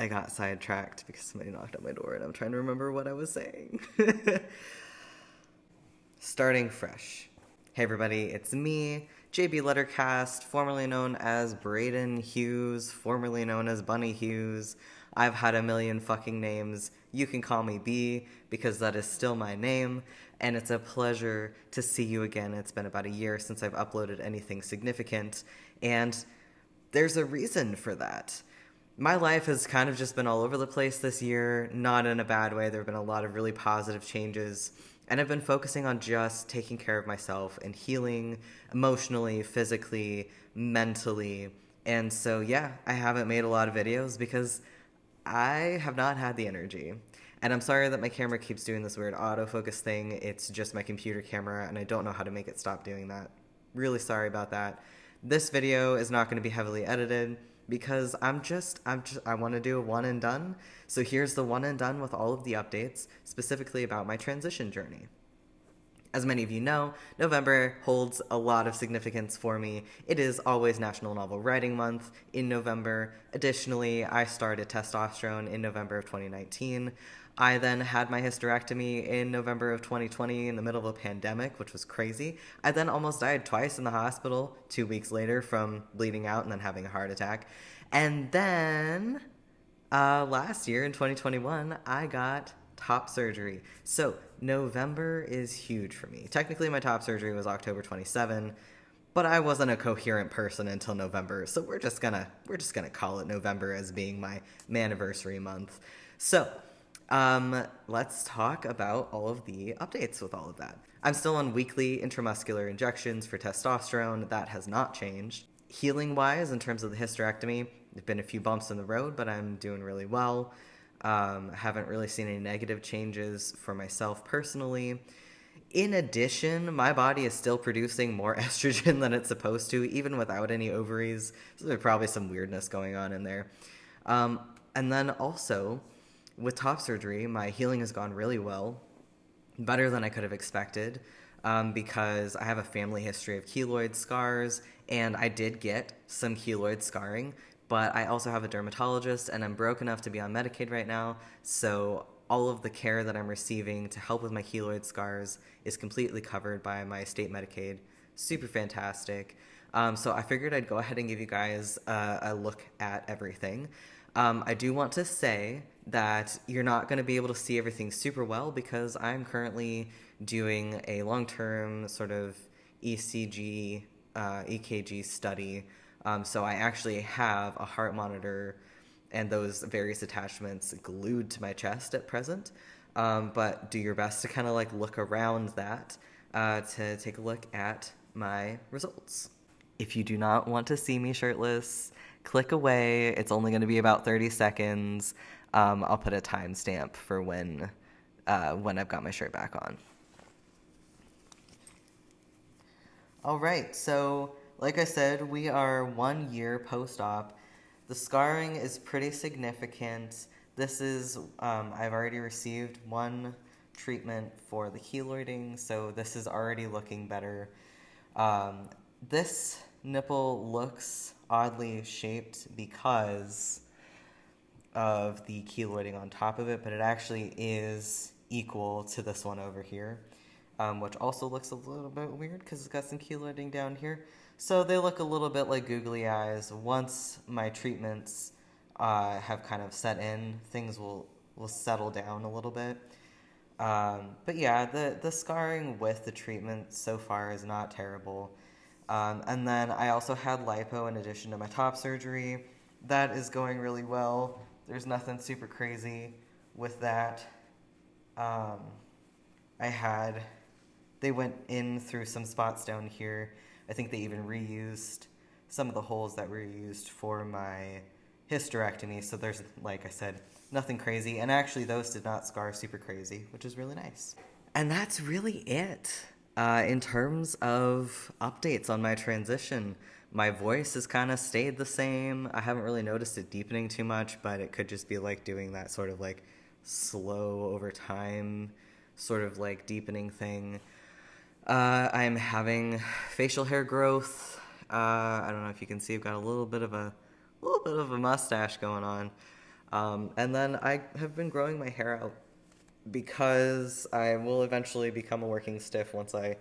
I got sidetracked because somebody knocked on my door and I'm trying to remember what I was saying. Starting fresh. Hey everybody, it's me, JB Lettercast, formerly known as Braden Hughes, formerly known as Bunny Hughes. I've had a million fucking names. You can call me B because that is still my name, and it's a pleasure to see you again. It's been about a year since I've uploaded anything significant, and there's a reason for that. My life has kind of just been all over the place this year, not in a bad way. There have been a lot of really positive changes. And I've been focusing on just taking care of myself and healing emotionally, physically, mentally. And so, yeah, I haven't made a lot of videos because I have not had the energy. And I'm sorry that my camera keeps doing this weird autofocus thing. It's just my computer camera, and I don't know how to make it stop doing that. Really sorry about that. This video is not going to be heavily edited because I want to do a one and done. So here's the one and done with all of the updates, specifically about my transition journey. As many of you know, November holds a lot of significance for me. It is always National Novel Writing Month in November. Additionally, I started testosterone in November of 2019. I then had my hysterectomy in November of 2020 in the middle of a pandemic, which was crazy. I then almost died twice in the hospital 2 weeks later from bleeding out and then having a heart attack. And then last year in 2021, I got top surgery. So November is huge for me. Technically, my top surgery was October 27, but I wasn't a coherent person until November. So we're just gonna call it November as being my maniversary month. So let's talk about all of the updates with all of that. I'm still on weekly intramuscular injections for testosterone. That has not changed. Healing-wise, in terms of the hysterectomy, there've been a few bumps in the road, but I'm doing really well. Haven't really seen any negative changes for myself personally. In addition, my body is still producing more estrogen than it's supposed to, even without any ovaries. So there's probably some weirdness going on in there. And then also, with top surgery, my healing has gone really well, better than I could have expected, because I have a family history of keloid scars, and I did get some keloid scarring, but I also have a dermatologist, and I'm broke enough to be on Medicaid right now, so all of the care that I'm receiving to help with my keloid scars is completely covered by my state Medicaid. Super fantastic. So I figured I'd go ahead and give you guys a look at everything. I do want to say that you're not going to be able to see everything super well because I'm currently doing a long-term sort of ECG, EKG study. So I actually have a heart monitor and those various attachments glued to my chest at present. But do your best to kind of like look around that to take a look at my results. If you do not want to see me shirtless, click away. It's only going to be about 30 seconds. I'll put a timestamp for when I've got my shirt back on. All right, so like I said, we are 1 year post-op. The scarring is pretty significant. This is, I've already received one treatment for the keloiding, so this is already looking better. This nipple looks oddly shaped because of the keloiding on top of it, but it actually is equal to this one over here, which also looks a little bit weird because it's got some keloiding down here. So they look a little bit like googly eyes. Once my treatments have kind of set in, things will settle down a little bit. But yeah, the scarring with the treatment so far is not terrible. And then I also had lipo in addition to my top surgery. That is going really well. There's nothing super crazy with that. They went in through some spots down here. I think they even reused some of the holes that were used for my hysterectomy. So there's, like I said, nothing crazy. And actually those did not scar super crazy, which is really nice. And that's really it. In terms of updates on my transition, my voice has kind of stayed the same. I haven't really noticed it deepening too much, but it could just be like doing that sort of like slow over time sort of like deepening thing. I'm having facial hair growth. I don't know if you can see, I've got a little bit of a mustache going on. And then I have been growing my hair out because I will eventually become a working stiff once I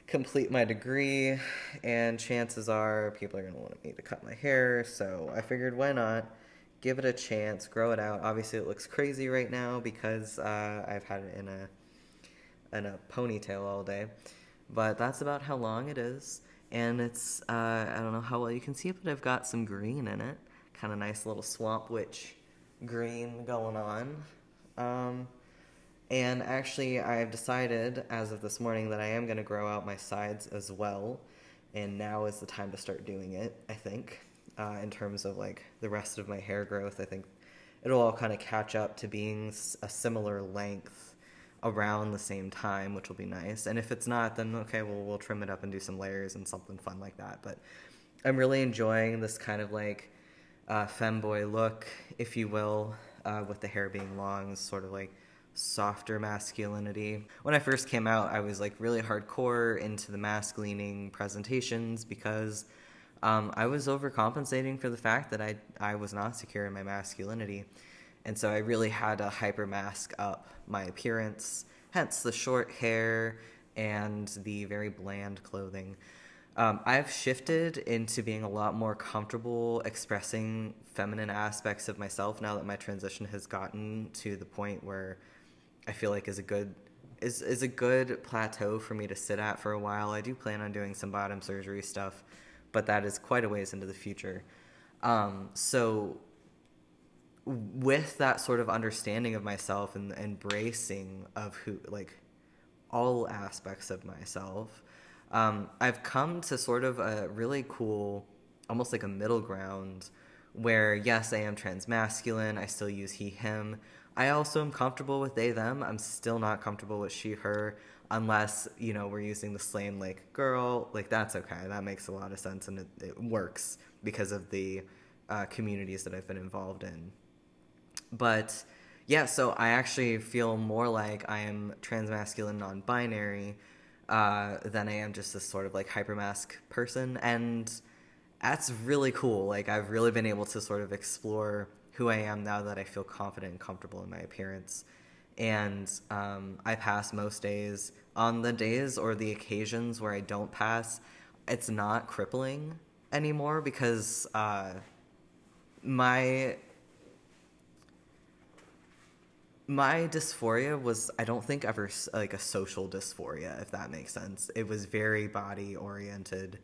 complete my degree, and chances are people are going to want me to cut my hair, so I figured why not give it a chance, grow it out. Obviously it looks crazy right now because I've had it in a ponytail all day, but that's about how long it is. And it's I don't know how well you can see it, but I've got some green in it, kind of nice little swamp witch green going on. And actually, I've decided as of this morning that I am going to grow out my sides as well. And now is the time to start doing it, I think. In terms of like the rest of my hair growth, I think it'll all kind of catch up to being a similar length around the same time, which will be nice. And if it's not, then okay, we'll trim it up and do some layers and something fun like that. But I'm really enjoying this kind of like femboy look, if you will, with the hair being long, sort of like softer masculinity. When I first came out, I was like really hardcore into the mask leaning presentations because I was overcompensating for the fact that I was not secure in my masculinity. And so I really had to hyper mask up my appearance, hence the short hair and the very bland clothing. I've shifted into being a lot more comfortable expressing feminine aspects of myself now that my transition has gotten to the point where I feel like is a good plateau for me to sit at for a while. I do plan on doing some bottom surgery stuff, but that is quite a ways into the future. So with that sort of understanding of myself and embracing of who, like, all aspects of myself, I've come to sort of a really cool, almost like a middle ground where, yes, I am transmasculine. I still use he, him. I also am comfortable with they, them. I'm still not comfortable with she, her, unless, you know, we're using the slang like girl. Like, that's okay. That makes a lot of sense, and it works because of the communities that I've been involved in. But yeah, so I actually feel more like I am transmasculine, non-binary, than I am just this sort of like hypermask person, and that's really cool. Like, I've really been able to sort of explore who I am now that I feel confident and comfortable in my appearance. And I pass most days. On the days or the occasions where I don't pass, it's not crippling anymore because my dysphoria was, I don't think, ever like a social dysphoria, if that makes sense. It was very body oriented,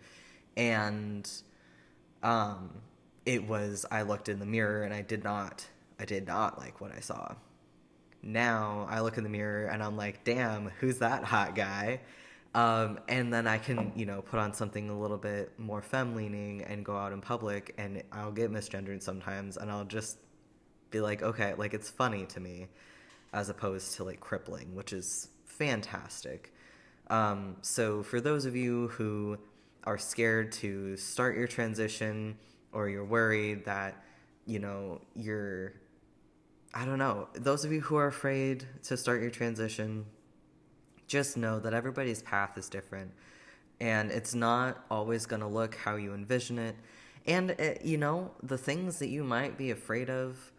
and it was, I looked in the mirror and I did not like what I saw. Now I look in the mirror and I'm like, damn, who's that hot guy? And then I can, you know, put on something a little bit more femme-leaning and go out in public, and I'll get misgendered sometimes, and I'll just be like, okay, like, it's funny to me, as opposed to like crippling, which is fantastic. So for those of you who are scared to start your transition, or you're worried that, you know, I don't know, those of you who are afraid to start your transition, just know that everybody's path is different, and it's not always going to look how you envision it. And you know, the things that you might be afraid of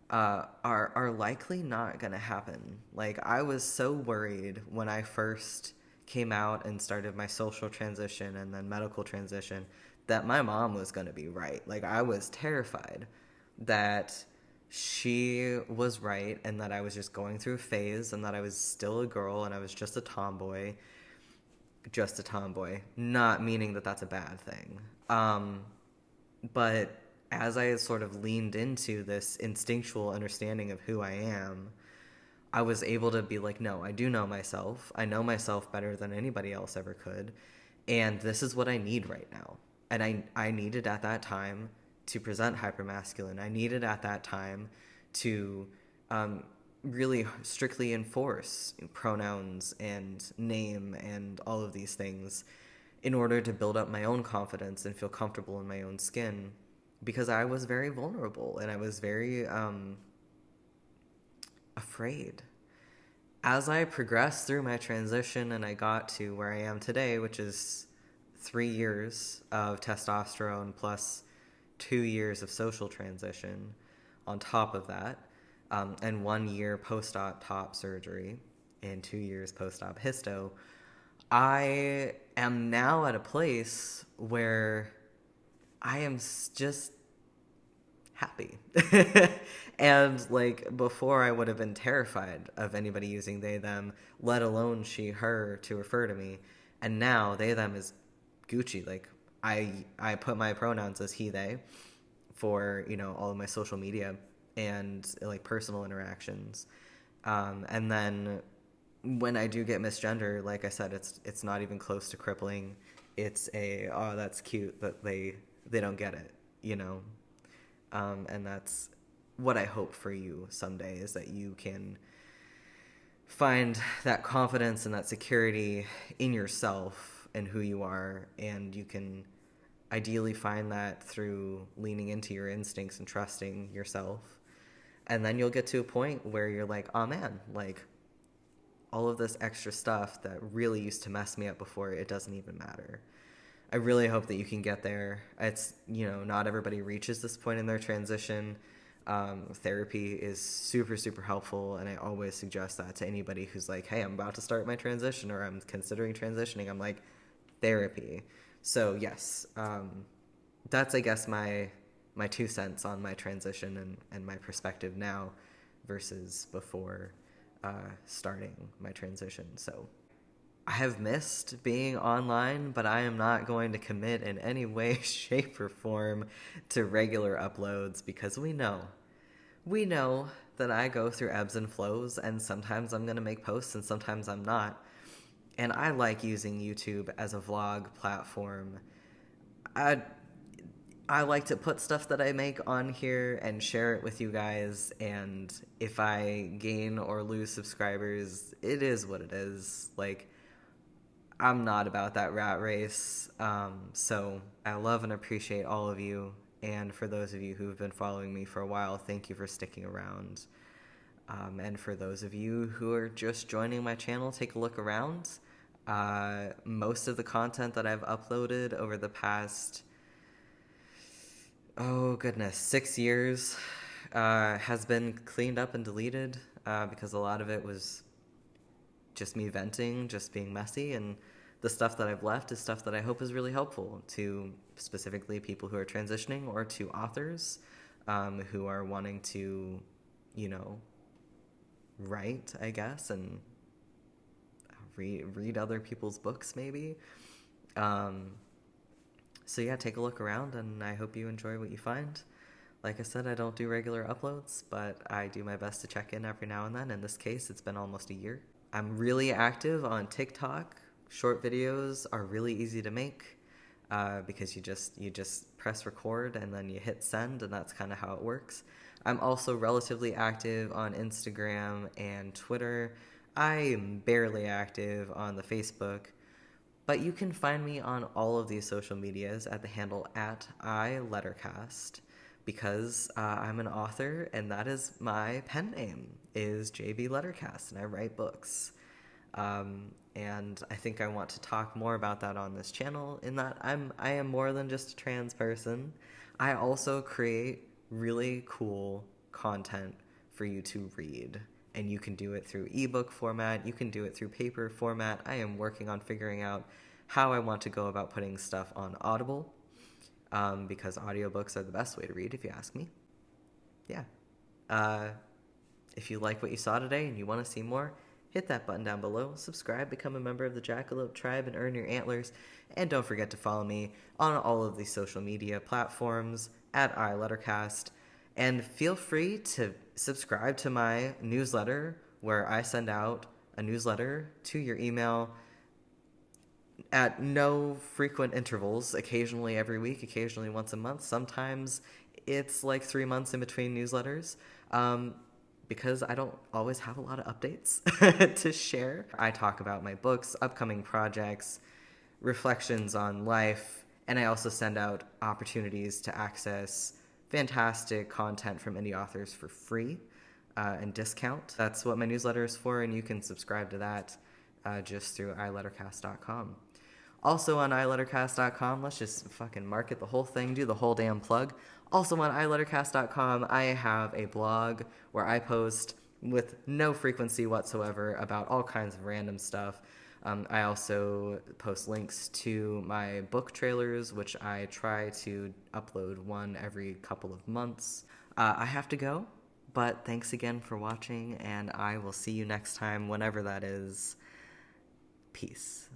are likely not going to happen. Like, I was so worried when I first came out and started my social transition and then medical transition that my mom was going to be right. Like, I was terrified that she was right and that I was just going through a phase and that I was still a girl and I was just a tomboy. Just a tomboy. Not meaning that that's a bad thing. But as I sort of leaned into this instinctual understanding of who I am, I was able to be like, no, I do know myself. I know myself better than anybody else ever could. And this is what I need right now. And I needed at that time to present hypermasculine. I needed at that time to really strictly enforce pronouns and name and all of these things in order to build up my own confidence and feel comfortable in my own skin, because I was very vulnerable and I was very afraid. As I progressed through my transition and I got to where I am today, which is 3 years of testosterone plus 2 years of social transition, on top of that, and 1 year post-op top surgery and 2 years post-op histo, I am now at a place where I am just happy. And like before, I would have been terrified of anybody using they, them, let alone she, her to refer to me. And now they, them is Gucci. Like I put my pronouns as he, they for, you know, all of my social media and like personal interactions. And then when I do get misgender, like I said, it's not even close to crippling. It's a, oh, that's cute that they don't get it, you know? And that's what I hope for you someday, is that you can find that confidence and that security in yourself and who you are, and you can ideally find that through leaning into your instincts and trusting yourself. And then you'll get to a point where you're like, oh man, like all of this extra stuff that really used to mess me up before, it doesn't even matter. I really hope that you can get there. It's, you know, not everybody reaches this point in their transition. Therapy is super, super helpful, and I always suggest that to anybody who's like, hey, I'm about to start my transition, or I'm considering transitioning. I'm like, therapy. So yes, that's, I guess, my 2 cents on my transition and my perspective now versus before starting my transition. So I have missed being online, but I am not going to commit in any way, shape, or form to regular uploads, because we know that I go through ebbs and flows, and sometimes I'm going to make posts and sometimes I'm not. And I like using YouTube as a vlog platform. I like to put stuff that I make on here and share it with you guys, and if I gain or lose subscribers, it is what it is. Like, I'm not about that rat race, so I love and appreciate all of you, and for those of you who've been following me for a while, thank you for sticking around. And for those of you who are just joining my channel, take a look around. Most of the content that I've uploaded over the past, 6 years has been cleaned up and deleted, because a lot of it was just me venting, just being messy, and the stuff that I've left is stuff that I hope is really helpful to specifically people who are transitioning, or to authors who are wanting to, you know, write, I guess, and read other people's books maybe. So yeah, take a look around, and I hope you enjoy what you find. Like I said, I don't do regular uploads, but I do my best to check in every now and then. In this case, it's been almost a year. I'm really active on TikTok. Short videos are really easy to make because you just press record and then you hit send, and that's kind of how it works. I'm also relatively active on Instagram and Twitter. I'm barely active on the Facebook, but you can find me on all of these social medias at the handle @ilettercast, because I'm an author, and that is my pen name, is JB Lettercast, and I write books. And I think I want to talk more about that on this channel, in that I am more than just a trans person. I also create really cool content for you to read, and you can do it through ebook format, you can do it through paper format. I am working on figuring out how I want to go about putting stuff on Audible, because audiobooks are the best way to read, if you ask me. Yeah. If you like what you saw today and you want to see more, hit that button down below, subscribe, become a member of the Jackalope Tribe, and earn your antlers. And don't forget to follow me on all of these social media platforms @ilettercast. And feel free to subscribe to my newsletter, where I send out a newsletter to your email at no frequent intervals, occasionally every week, occasionally once a month. Sometimes it's like 3 months in between newsletters. Because I don't always have a lot of updates to share. I talk about my books, upcoming projects, reflections on life, and I also send out opportunities to access fantastic content from indie authors for free and discount. That's what my newsletter is for, and you can subscribe to that just through ilettercast.com. Also on ilettercast.com, let's just fucking market the whole thing, do the whole damn plug. Also on ilettercast.com, I have a blog where I post with no frequency whatsoever about all kinds of random stuff. I also post links to my book trailers, which I try to upload one every couple of months. I have to go, but thanks again for watching, and I will see you next time, whenever that is. Peace.